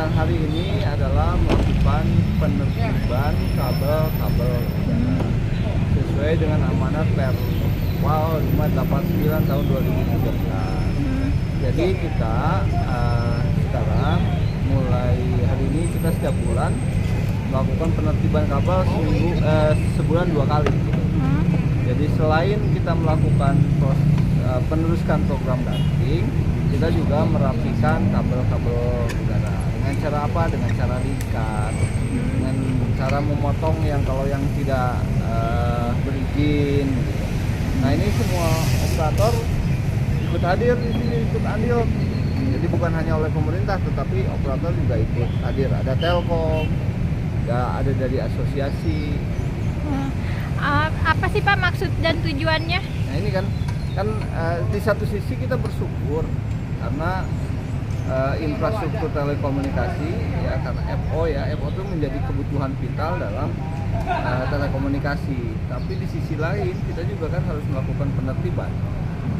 sedang hari ini adalah melakukan penertiban kabel-kabel udara sesuai dengan amanat Perwal 589 tahun 2013. Jadi kita sekarang mulai hari ini kita setiap bulan melakukan penertiban kabel sebulan 2 kali. Jadi selain kita melakukan peneruskan program ducting, kita juga merapikan kabel-kabel udara. Dengan cara apa? Dengan cara diikat, dengan cara memotong kalau yang tidak berizin. Nah ini semua operator ikut hadir di sini, ikut andil. Jadi bukan hanya oleh pemerintah, tetapi operator juga ikut hadir. Ada Telkom, ada dari asosiasi. Apa sih Pak maksud dan tujuannya? Nah ini kan di satu sisi kita bersyukur karena infrastruktur telekomunikasi ya, karena FO itu menjadi kebutuhan vital dalam telekomunikasi. Tapi di sisi lain kita juga kan harus melakukan penertiban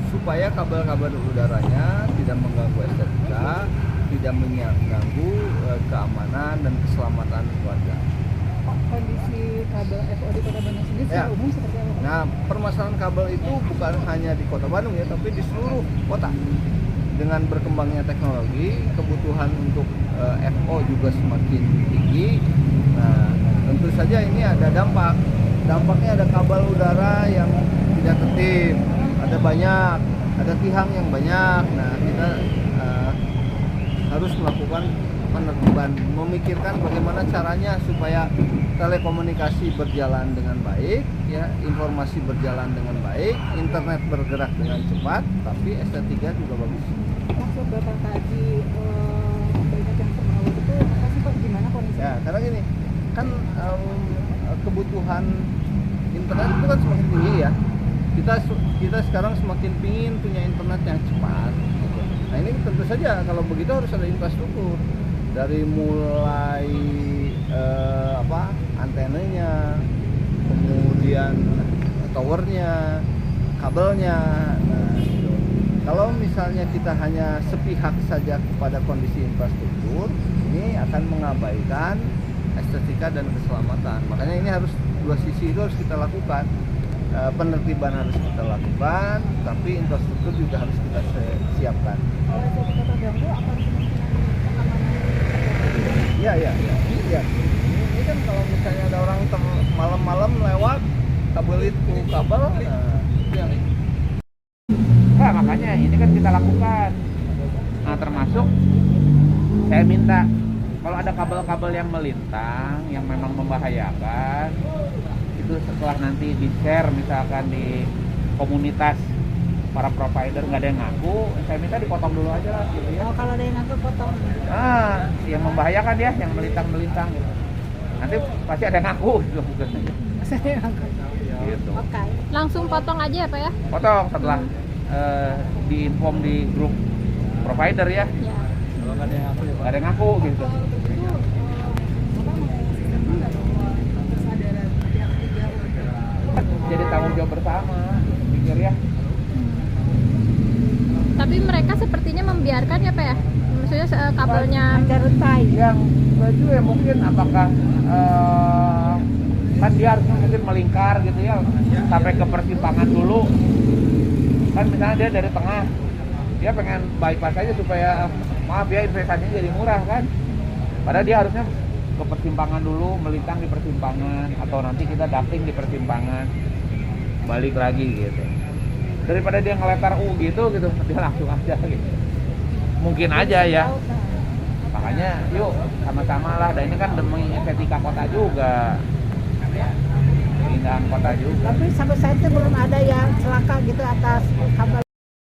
supaya kabel-kabel udaranya tidak mengganggu estetika, tidak mengganggu keamanan dan keselamatan warga. Kondisi kabel FO di Kota Bandung sendiri secara umum seperti apa? Nah, permasalahan kabel itu bukan hanya di Kota Bandung ya, tapi di seluruh kota. Dengan berkembangnya teknologi, kebutuhan untuk FO juga semakin tinggi. Nah, tentu saja ini ada dampak. Dampaknya ada kabel udara yang tidak tertib, ada banyak, ada tiang yang banyak. Nah, kita harus melakukan penertiban, memikirkan bagaimana caranya supaya telekomunikasi berjalan dengan baik, ya, informasi berjalan dengan baik, internet bergerak dengan cepat, tapi estetika juga bagus. Maksud Bapak tadi banyak yang semrawut itu apa sih Pak? Gimana kondisinya? Ya, karena gini, kan kebutuhan internet itu kan semakin tinggi ya. Kita sekarang semakin pingin punya internet yang cepat. Gitu. Nah ini tentu saja kalau begitu harus ada infrastruktur. Dari mulai antenanya, kemudian towernya, kabelnya. Nah, gitu. Kalau misalnya kita hanya sepihak saja kepada kondisi infrastruktur, ini akan mengabaikan estetika dan keselamatan. Makanya ini harus dua sisi itu harus kita lakukan. Penertiban harus kita lakukan, tapi infrastruktur juga harus kita siapkan. Kalau suatu kota ganggu akan Iya. Ini kan kalau misalnya ada orang malam-malam lewat kabel itu yang Nah, makanya ini kan kita lakukan. Nah, termasuk saya minta kalau ada kabel-kabel yang melintang yang memang membahayakan, itu setelah nanti di-share misalkan di komunitas para provider nggak ada yang ngaku, saya minta dipotong dulu aja lah, gitu ya. Oh, kalau ada yang ngaku potong. Yang membahayakan ya, yang melintang-melintang gitu. Nanti pasti ada yang ngaku gitu. Saya ngaku. Gitu. Oke. Langsung potong aja ya Pak ya? Potong setelah diinform di grup provider ya. Ya. kalau nggak ada yang ngaku ya Pak. Nggak ada yang ngaku gitu. Jadi tanggung jawab bersama, pikir ya. Tapi mereka sepertinya membiarkan ya Pak ya? Maksudnya kabelnya Yang baju ya mungkin apakah kan dia harusnya mungkin melingkar gitu ya sampai ke persimpangan dulu. Kan misalnya dia dari tengah, dia pengen bypass aja supaya maaf ya investasinya jadi murah kan. Padahal dia harusnya ke persimpangan dulu, melintang di persimpangan, atau nanti kita ducting di persimpangan, balik lagi gitu. Daripada dia ngeletar gitu, dia langsung aja gitu. Mungkin aja ya. Makanya yuk sama-sama lah, dan ini kan demi estetika kota juga, keindahan kota juga. Tapi sampai saat itu belum ada yang celaka gitu atas kabel.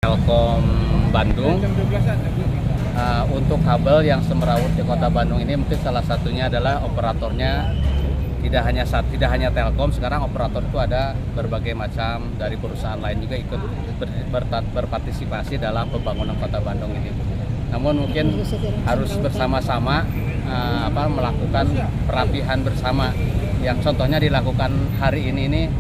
Telkom Bandung untuk kabel yang semrawut di Kota Bandung ini mungkin salah satunya adalah operatornya tidak hanya Telkom, sekarang operator itu ada berbagai macam dari perusahaan lain juga ikut berpartisipasi dalam pembangunan Kota Bandung ini. Namun mungkin harus bersama-sama melakukan perapihan bersama yang contohnya dilakukan hari ini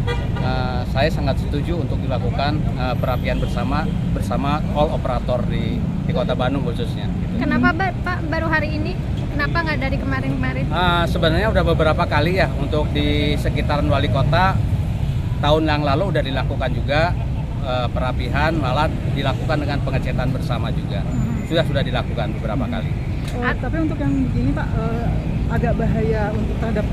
saya sangat setuju untuk dilakukan perapian bersama all operator di Kota Bandung khususnya. Gitu. Kenapa Pak baru hari ini? Kenapa nggak dari kemarin-kemarin? Sebenarnya udah beberapa kali ya untuk di sekitaran wali kota tahun yang lalu udah dilakukan juga perapihan, malah dilakukan dengan pengecetan bersama juga. Sudah dilakukan beberapa kali. Tapi untuk yang begini Pak, agak bahaya untuk terhadap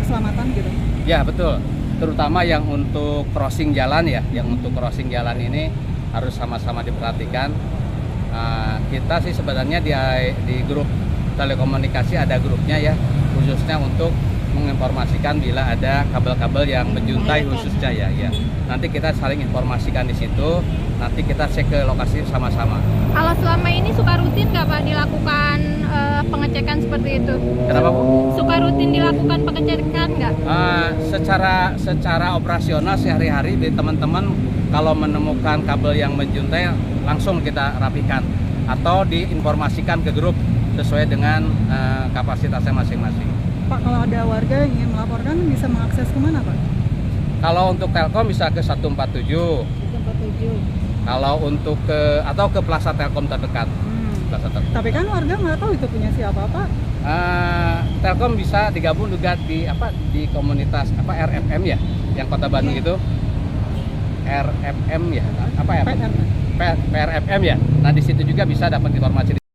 keselamatan gitu. Ya betul, terutama yang untuk crossing jalan ya, yang untuk crossing jalan ini harus sama-sama diperhatikan. Kita sih sebenarnya di grup telekomunikasi ada grupnya ya, khususnya untuk menginformasikan bila ada kabel-kabel yang menjuntai khususnya ya. Nanti kita saling informasikan di situ, nanti kita cek ke lokasi sama-sama. Kalau selama ini suka rutin nggak Pak dilakukan pengecekan seperti itu? Kenapa Bu? Suka rutin dilakukan pengecekan nggak? Secara operasional sehari-hari di teman-teman kalau menemukan kabel yang menjuntai langsung kita rapikan atau diinformasikan ke grup sesuai dengan kapasitasnya masing-masing. Pak, kalau ada warga yang ingin melaporkan bisa mengakses kemana Pak? Kalau untuk Telkom bisa ke 147. 147. Kalau untuk ke Plaza Telkom terdekat. Plaza Telkom. Tapi kan warga nggak tahu itu punya siapa Pak. Telkom bisa digabung juga di komunitas RFM ya, yang Kota Bandung itu. RFM ya, PRFM ya. Nah di situ juga bisa dapat informasi.